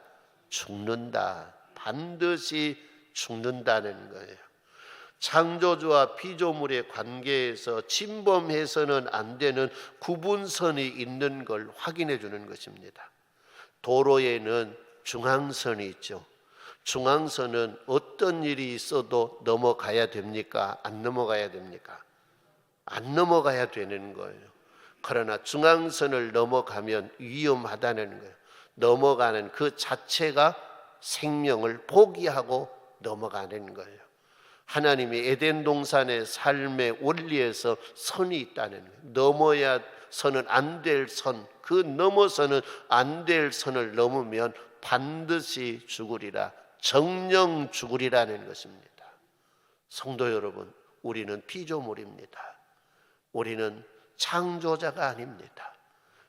죽는다. 반드시 죽는다는 거예요. 창조주와 피조물의 관계에서 침범해서는 안 되는 구분선이 있는 걸 확인해 주는 것입니다. 도로에는 중앙선이 있죠. 중앙선은 어떤 일이 있어도 넘어가야 됩니까? 안 넘어가야 됩니까? 안 넘어가야 되는 거예요. 그러나 중앙선을 넘어가면 위험하다는 거예요. 넘어가는 그 자체가 생명을 포기하고 넘어가는 거예요. 하나님이 에덴 동산의 삶의 원리에서 선이 있다는 거예요. 넘어야서는 안 될 선, 그 넘어서는 안 될 선을 넘으면 반드시 죽으리라, 정령 죽으리라는 것입니다. 성도 여러분, 우리는 피조물입니다. 우리는 창조자가 아닙니다.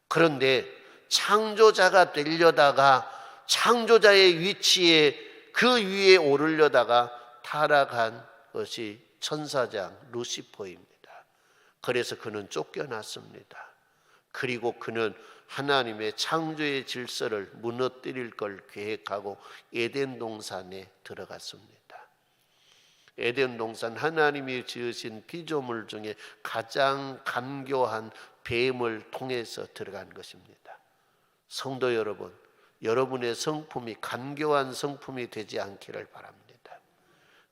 그런데 창조자가 되려다가 창조자의 위치에 그 위에 오르려다가 타락한 것이 천사장 루시퍼입니다. 그래서 그는 쫓겨났습니다. 그리고 그는 하나님의 창조의 질서를 무너뜨릴 걸 계획하고 에덴 동산에 들어갔습니다. 에덴 동산, 하나님이 지으신 피조물 중에 가장 간교한 뱀을 통해서 들어간 것입니다. 성도 여러분, 여러분의 성품이 간교한 성품이 되지 않기를 바랍니다.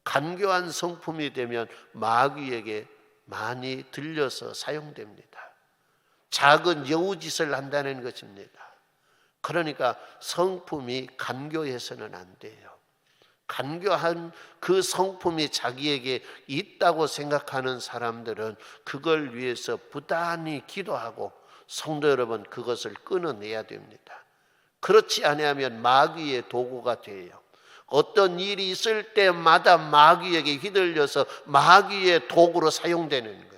간교한 성품이 되면 마귀에게 많이 들려서 사용됩니다. 작은 여우짓을 한다는 것입니다. 그러니까 성품이 간교해서는 안 돼요. 간교한 그 성품이 자기에게 있다고 생각하는 사람들은 그걸 위해서 부단히 기도하고, 성도 여러분, 그것을 끊어내야 됩니다. 그렇지 아니하면 마귀의 도구가 돼요. 어떤 일이 있을 때마다 마귀에게 휘둘려서 마귀의 도구로 사용되는 거예요.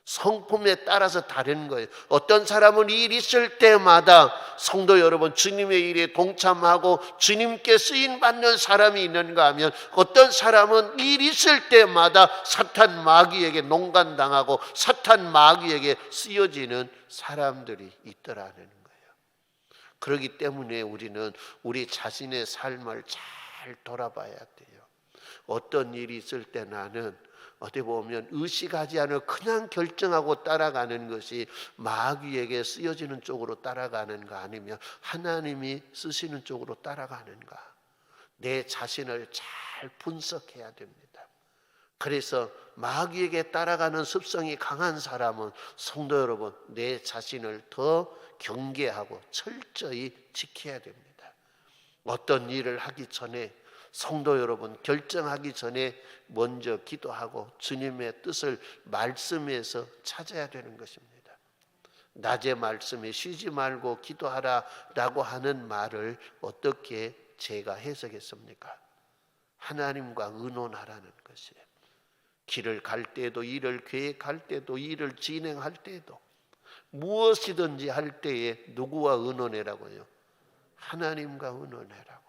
성품에 따라서 다른 거예요. 어떤 사람은 일 있을 때마다, 성도 여러분, 주님의 일에 동참하고 주님께 쓰임받는 사람이 있는가 하면, 어떤 사람은 일 있을 때마다 사탄 마귀에게 농간당하고 사탄 마귀에게 쓰여지는 사람들이 있더라는 거예요. 그렇기 때문에 우리는 우리 자신의 삶을 잘 돌아봐야 돼요. 어떤 일이 있을 때 나는 어떻게 보면 의식하지 않고 그냥 결정하고 따라가는 것이 마귀에게 쓰여지는 쪽으로 따라가는가, 아니면 하나님이 쓰시는 쪽으로 따라가는가, 내 자신을 잘 분석해야 됩니다. 그래서 마귀에게 따라가는 습성이 강한 사람은, 성도 여러분, 내 자신을 더 경계하고 철저히 지켜야 됩니다. 어떤 일을 하기 전에, 성도 여러분, 결정하기 전에 먼저 기도하고 주님의 뜻을 말씀에서 찾아야 되는 것입니다. 낮에 말씀에 쉬지 말고 기도하라라고 하는 말을 어떻게 제가 해석했습니까? 하나님과 의논하라는 것이에요. 길을 갈 때도, 일을 계획할 때도, 일을 진행할 때도, 무엇이든지 할 때에 누구와 의논해라고요? 하나님과 의논해라고.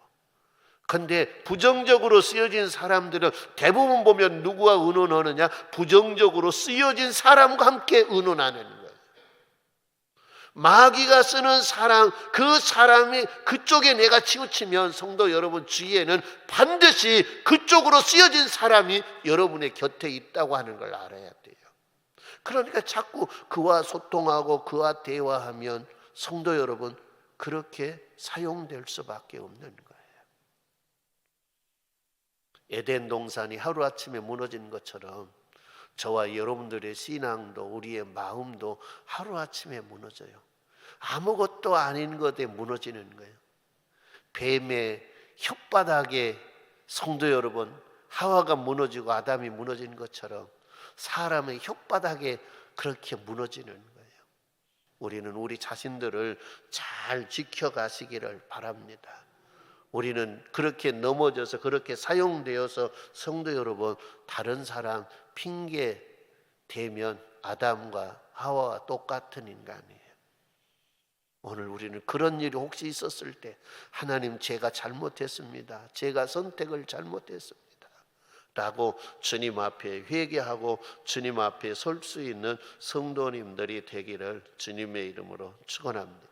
근데 부정적으로 쓰여진 사람들은 대부분 보면 누구와 의논하느냐? 부정적으로 쓰여진 사람과 함께 의논하는 거예요. 마귀가 쓰는 사람, 그 사람이 그쪽에 내가 치우치면, 성도 여러분, 주위에는 반드시 그쪽으로 쓰여진 사람이 여러분의 곁에 있다고 하는 걸 알아야 돼요. 그러니까 자꾸 그와 소통하고 그와 대화하면, 성도 여러분, 그렇게 사용될 수밖에 없는 거예요. 에덴 동산이 하루아침에 무너진 것처럼 저와 여러분들의 신앙도 우리의 마음도 하루아침에 무너져요. 아무것도 아닌 것에 무너지는 거예요. 뱀의 혓바닥에 성도 여러분, 하와가 무너지고 아담이 무너진 것처럼 사람의 혓바닥에 그렇게 무너지는 거예요. 우리는 우리 자신들을 잘 지켜가시기를 바랍니다. 우리는 그렇게 넘어져서 그렇게 사용되어서 성도 여러분, 다른 사람 핑계 대면 아담과 하와와 똑같은 인간이에요. 오늘 우리는 그런 일이 혹시 있었을 때 하나님, 제가 잘못했습니다, 제가 선택을 잘못했습니다 라고 주님 앞에 회개하고 주님 앞에 설 수 있는 성도님들이 되기를 주님의 이름으로 축원합니다.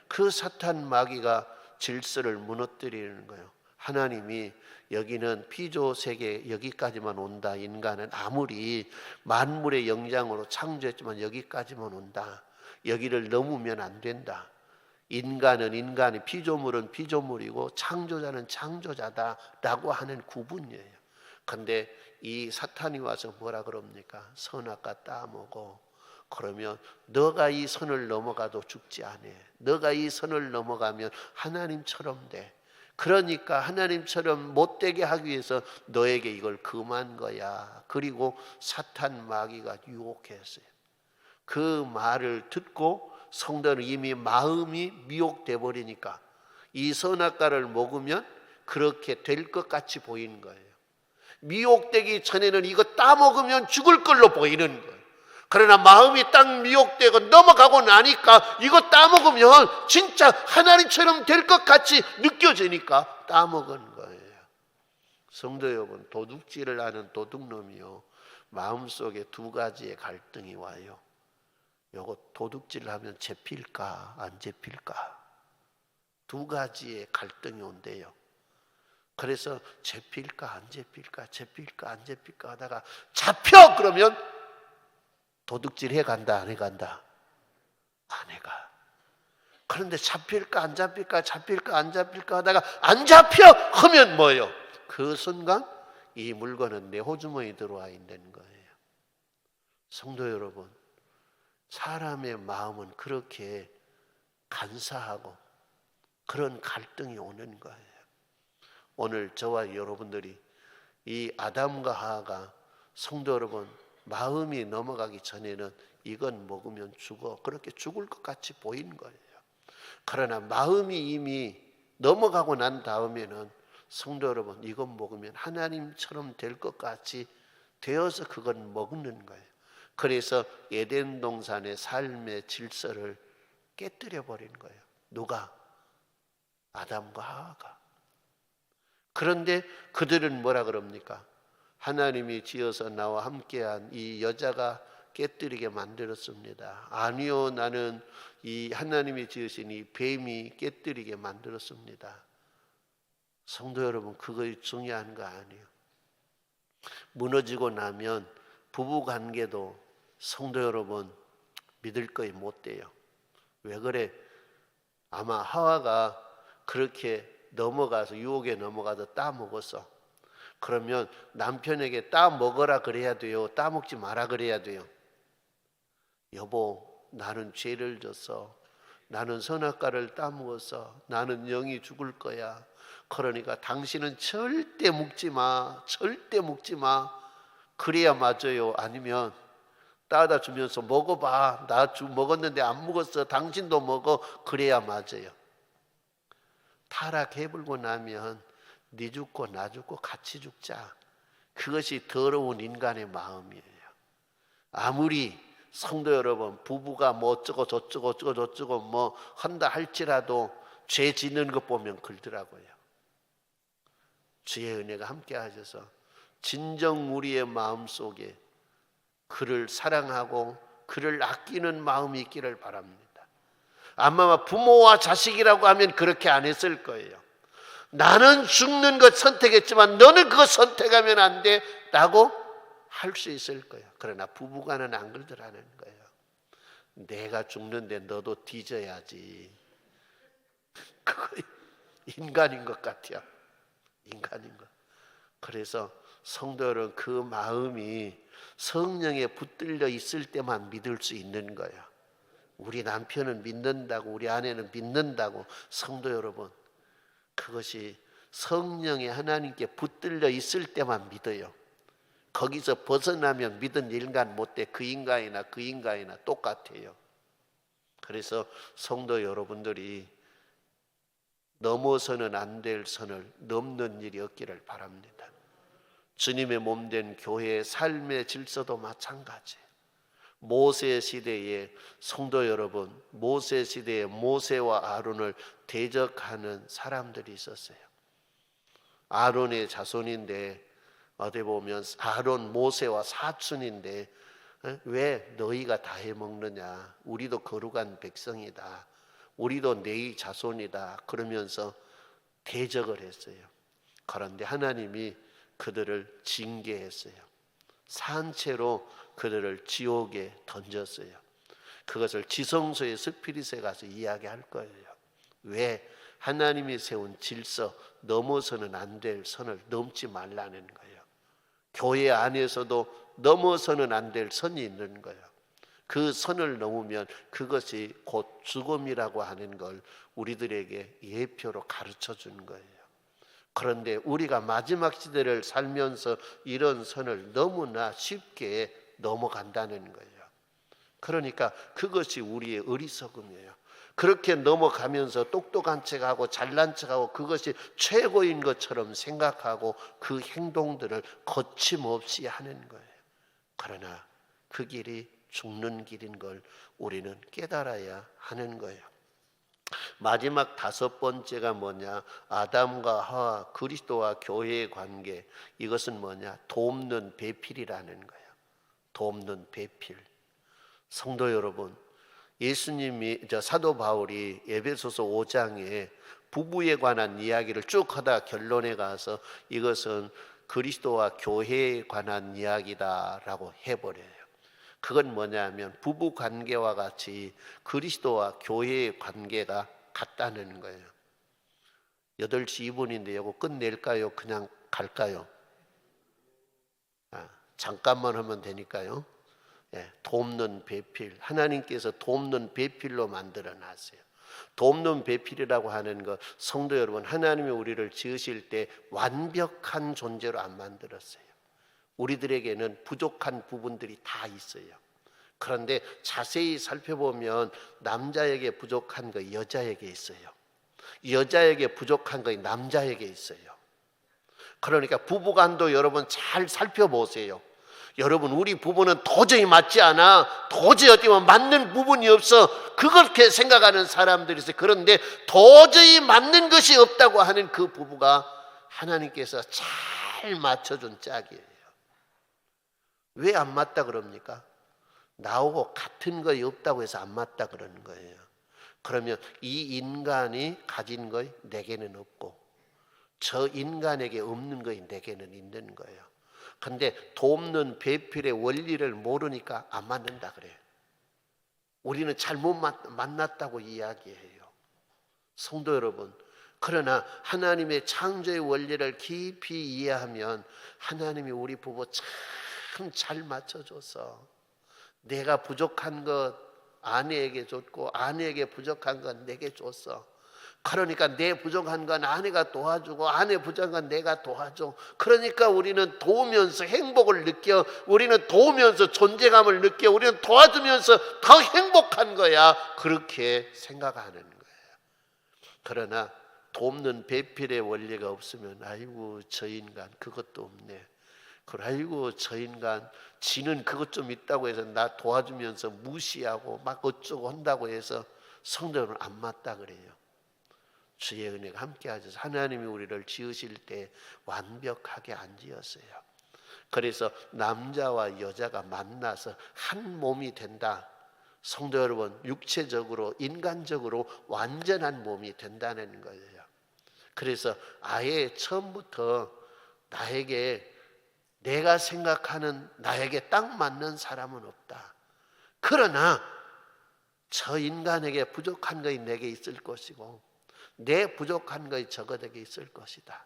그 사탄 마귀가 질서를 무너뜨리는 거예요. 하나님이 여기는 피조 세계 여기까지만 온다. 인간은 아무리 만물의 영장으로 창조했지만 여기까지만 온다. 여기를 넘으면 안 된다. 인간은 인간이, 피조물은 피조물이고 창조자는 창조자다라고 하는 구분이에요. 근데 이 사탄이 와서 뭐라 그럽니까? 선악과 따먹어. 그러면 너가 이 선을 넘어가도 죽지 않아. 너가 이 선을 넘어가면 하나님처럼 돼. 그러니까 하나님처럼 못되게 하기 위해서 너에게 이걸 금한 거야. 그리고 사탄 마귀가 유혹했어요. 그 말을 듣고 성도는 이미 마음이 미혹돼 버리니까 이 선악과를 먹으면 그렇게 될 것 같이 보이는 거예요. 미혹되기 전에는 이거 따먹으면 죽을 걸로 보이는 거예요. 그러나 마음이 딱 미혹되고 넘어가고 나니까 이거 따먹으면 진짜 하나님처럼 될 것 같이 느껴지니까 따먹은 거예요. 성도 여러분, 도둑질을 하는 도둑놈이요, 마음속에 두 가지의 갈등이 와요. 요거 도둑질을 하면 잡힐까 안 잡힐까, 두 가지의 갈등이 온대요. 그래서 잡힐까 안 잡힐까, 잡힐까 안 잡힐까 하다가 잡혀! 그러면 도둑질 해간다 안 해간다? 안 해가. 그런데 잡힐까 안 잡힐까, 잡힐까 안 잡힐까 하다가 안 잡혀! 하면 뭐예요? 그 순간 이 물건은 내 호주머니에 들어와 있는 거예요. 성도 여러분, 사람의 마음은 그렇게 간사하고 그런 갈등이 오는 거예요. 오늘 저와 여러분들이 이 아담과 하와가, 성도 여러분, 마음이 넘어가기 전에는 이건 먹으면 죽어, 그렇게 죽을 것 같이 보이는 거예요. 그러나 마음이 이미 넘어가고 난 다음에는 성도 여러분, 이건 먹으면 하나님처럼 될 것 같이 되어서 그건 먹는 거예요. 그래서 에덴 동산의 삶의 질서를 깨뜨려 버린 거예요. 누가? 아담과 하와가. 그런데 그들은 뭐라 그럽니까? 하나님이 지어서 나와 함께한 이 여자가 깨뜨리게 만들었습니다. 아니요, 나는 이 하나님이 지으신 이 뱀이 깨뜨리게 만들었습니다. 성도 여러분, 그거 중요한 거 아니에요. 무너지고 나면 부부관계도 성도 여러분 믿을 거에 못 돼요. 왜 그래? 아마 하와가 그렇게 넘어가서, 유혹에 넘어가서 따먹었어. 그러면 남편에게 따먹어라 그래야 돼요? 따먹지 마라 그래야 돼요? 여보, 나는 죄를 졌어. 나는 선악과를 따먹었어. 나는 영이 죽을 거야. 그러니까 당신은 절대 먹지 마. 절대 먹지 마. 그래야 맞아요? 아니면 따다 주면서 먹어봐. 나 먹었는데 안 먹었어. 당신도 먹어. 그래야 맞아요. 타락해버리고 나면 네 죽고 나 죽고 같이 죽자. 그것이 더러운 인간의 마음이에요. 아무리 성도 여러분, 부부가 뭐 어쩌고 저쩌고 뭐 한다 할지라도 죄 짓는 것 보면 그러더라고요. 주의 은혜가 함께 하셔서 진정 우리의 마음속에 그를 사랑하고 그를 아끼는 마음이 있기를 바랍니다. 아마 부모와 자식이라고 하면 그렇게 안 했을 거예요. 나는 죽는 것 선택했지만 너는 그거 선택하면 안 돼 라고 할 수 있을 거예요. 그러나 부부간은 안 그러더라는 거예요. 내가 죽는데 너도 뒤져야지. 그거 인간인 것 같아요. 인간인 것. 그래서 성도 여러분, 그 마음이 성령에 붙들려 있을 때만 믿을 수 있는 거야. 우리 남편은 믿는다고, 우리 아내는 믿는다고, 성도 여러분, 그것이 성령의 하나님께 붙들려 있을 때만 믿어요. 거기서 벗어나면 믿은 인간 못돼. 그 인간이나 똑같아요. 그래서 성도 여러분들이 넘어서는 안 될 선을 넘는 일이 없기를 바랍니다. 주님의 몸된 교회의 삶의 질서도 마찬가지예요. 모세 시대에 성도 여러분, 모세 시대에 모세와 아론을 대적하는 사람들이 있었어요. 아론의 자손인데, 어디 보면 아론 모세와 사촌인데 왜 너희가 다 해먹느냐, 우리도 거룩한 백성이다, 우리도 네 자손이다, 그러면서 대적을 했어요. 그런데 하나님이 그들을 징계했어요. 산채로 그들을 지옥에 던졌어요. 그것을 지성소의 스피릿에 가서 이야기할 거예요. 왜? 하나님이 세운 질서, 넘어서는 안 될 선을 넘지 말라는 거예요. 교회 안에서도 넘어서는 안 될 선이 있는 거예요. 그 선을 넘으면 그것이 곧 죽음이라고 하는 걸 우리들에게 예표로 가르쳐 주는 거예요. 그런데 우리가 마지막 시대를 살면서 이런 선을 너무나 쉽게 넘어간다는 거예요. 그러니까 그것이 우리의 어리석음이에요. 그렇게 넘어가면서 똑똑한 척하고 잘난 척하고 그것이 최고인 것처럼 생각하고 그 행동들을 거침없이 하는 거예요. 그러나 그 길이 죽는 길인 걸 우리는 깨달아야 하는 거예요. 마지막 다섯 번째가 뭐냐? 아담과 하와, 그리스도와 교회의 관계. 이것은 뭐냐? 돕는 배필이라는 거예요. 돕는 배필. 성도 여러분, 예수님이, 사도 바울이 에베소서 5장에 부부에 관한 이야기를 쭉 하다 결론에 가서 이것은 그리스도와 교회에 관한 이야기다라고 해버려요. 그건 뭐냐면 부부 관계와 같이 그리스도와 교회의 관계가 같다는 거예요. 8시 2분인데 이거 끝낼까요? 그냥 갈까요? 잠깐만 하면 되니까요. 돕는 배필, 하나님께서 돕는 배필로 만들어 놨어요. 돕는 배필이라고 하는 것, 성도 여러분, 하나님이 우리를 지으실 때 완벽한 존재로 안 만들었어요. 우리들에게는 부족한 부분들이 다 있어요. 그런데 자세히 살펴보면 남자에게 부족한 거 여자에게 있어요. 여자에게 부족한 거 남자에게 있어요. 그러니까 부부간도 여러분 잘 살펴보세요. 여러분, 우리 부부는 도저히 맞지 않아, 도저히 어떻게 보면 맞는 부분이 없어, 그렇게 생각하는 사람들이 있어요. 그런데 도저히 맞는 것이 없다고 하는 그 부부가 하나님께서 잘 맞춰준 짝이에요. 왜 안 맞다 그럽니까? 나하고 같은 것이 없다고 해서 안 맞다 그러는 거예요. 그러면 이 인간이 가진 것이 내게는 없고 저 인간에게 없는 것이 내게는 있는 거예요. 근데 돕는 배필의 원리를 모르니까 안 맞는다 그래요. 우리는 잘못 만났다고 이야기해요. 성도 여러분, 그러나 하나님의 창조의 원리를 깊이 이해하면 하나님이 우리 부부 참 잘 맞춰줘서 내가 부족한 것 아내에게 줬고 아내에게 부족한 건 내게 줬어. 그러니까 내 부족한 건 아내가 도와주고 아내 부족한 건 내가 도와줘. 그러니까 우리는 도우면서 행복을 느껴. 우리는 도우면서 존재감을 느껴. 우리는 도와주면서 더 행복한 거야. 그렇게 생각하는 거예요. 그러나 돕는 배필의 원리가 없으면 아이고 저 인간 그것도 없네. 아이고 저 인간 지는 그것 좀 있다고 해서 나 도와주면서 무시하고 막 어쩌고 한다고 해서 성도는 안 맞다 그래요. 주의 은혜가 함께 하셔서 하나님이 우리를 지으실 때 완벽하게 안 지었어요. 그래서 남자와 여자가 만나서 한 몸이 된다. 성도 여러분, 육체적으로 인간적으로 완전한 몸이 된다는 거예요. 그래서 아예 처음부터 나에게 내가 생각하는 나에게 딱 맞는 사람은 없다. 그러나 저 인간에게 부족한 것이 내게 있을 것이고 내 부족한 것이 저것에게 있을 것이다.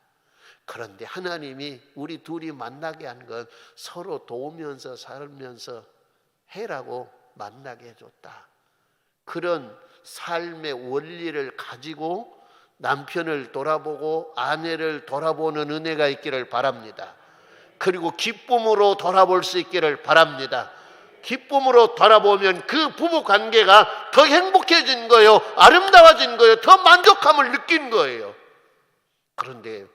그런데 하나님이 우리 둘이 만나게 한 건 서로 도우면서 살면서 해라고 만나게 해줬다. 그런 삶의 원리를 가지고 남편을 돌아보고 아내를 돌아보는 은혜가 있기를 바랍니다. 그리고 기쁨으로 돌아볼 수 있기를 바랍니다. 기쁨으로 돌아보면 그 부부 관계가 더 행복해진 거예요. 아름다워진 거예요. 더 만족감을 느낀 거예요. 그런데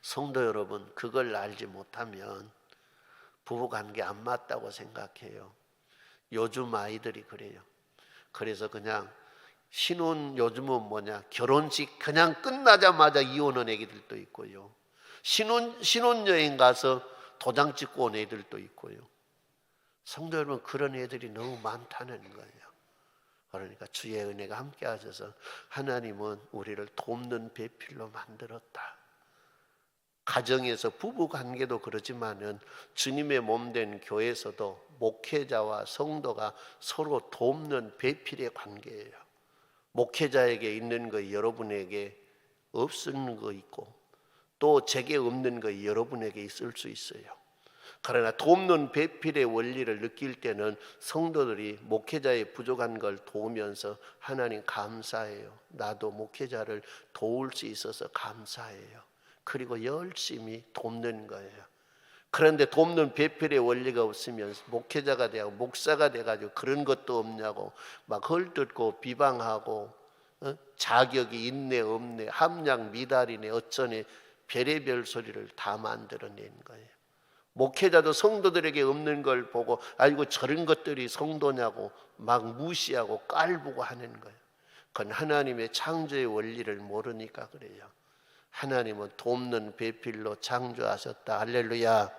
성도 여러분, 그걸 알지 못하면 부부 관계 안 맞다고 생각해요. 요즘 아이들이 그래요. 그래서 그냥 신혼, 요즘은 뭐냐, 결혼식 그냥 끝나자마자 이혼한 애기들도 있고요. 신혼여행 가서 도장 찍고 온 애들도 있고요. 성도 여러분, 그런 애들이 너무 많다는 거예요. 그러니까 주의 은혜가 함께 하셔서 하나님은 우리를 돕는 배필로 만들었다. 가정에서 부부관계도 그렇지만은 주님의 몸된 교회에서도 목회자와 성도가 서로 돕는 배필의 관계예요. 목회자에게 있는 거 여러분에게 없는 거 있고, 또 제게 없는 거 여러분에게 있을 수 있어요. 그러나 돕는 배필의 원리를 느낄 때는 성도들이 목회자의 부족한 걸 도우면서 하나님 감사해요. 나도 목회자를 도울 수 있어서 감사해요. 그리고 열심히 돕는 거예요. 그런데 돕는 배필의 원리가 없으면 목회자가 되고 목사가 돼가지고 그런 것도 없냐고 막 헐뜯고 비방하고, 자격이 있네 없네, 함량 미달이네 어쩌네, 별의별 소리를 다 만들어낸 거예요. 목회자도 성도들에게 없는 걸 보고 아이고 저런 것들이 성도냐고 막 무시하고 깔보고 하는 거예요. 그건 하나님의 창조의 원리를 모르니까 그래요. 하나님은 돕는 배필로 창조하셨다. 할렐루야.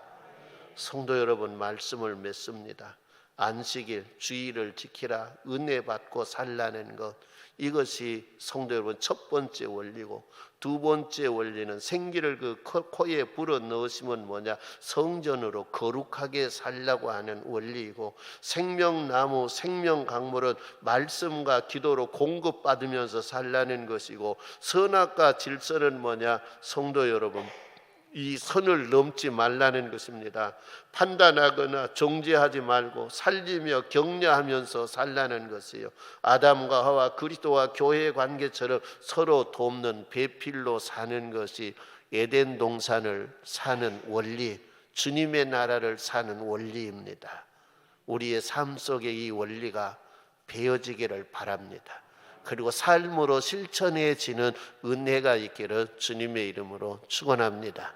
성도 여러분, 말씀을 맺습니다. 안식일, 주일을 지키라, 은혜 받고 살라는 것, 이것이 성도 여러분 첫 번째 원리고, 두 번째 원리는 생기를 그 코에 불어 넣으시면 뭐냐, 성전으로 거룩하게 살라고 하는 원리이고, 생명나무, 생명강물은 말씀과 기도로 공급받으면서 살라는 것이고, 선악과 질서는 뭐냐, 성도 여러분 이 선을 넘지 말라는 것입니다. 판단하거나 정죄하지 말고 살리며 격려하면서 살라는 것이요. 아담과 하와 그리스도와 교회의 관계처럼 서로 돕는 배필로 사는 것이 에덴 동산을 사는 원리, 주님의 나라를 사는 원리입니다. 우리의 삶 속에 이 원리가 배어지기를 바랍니다. 그리고 삶으로 실천해지는 은혜가 있기를 주님의 이름으로 축원합니다.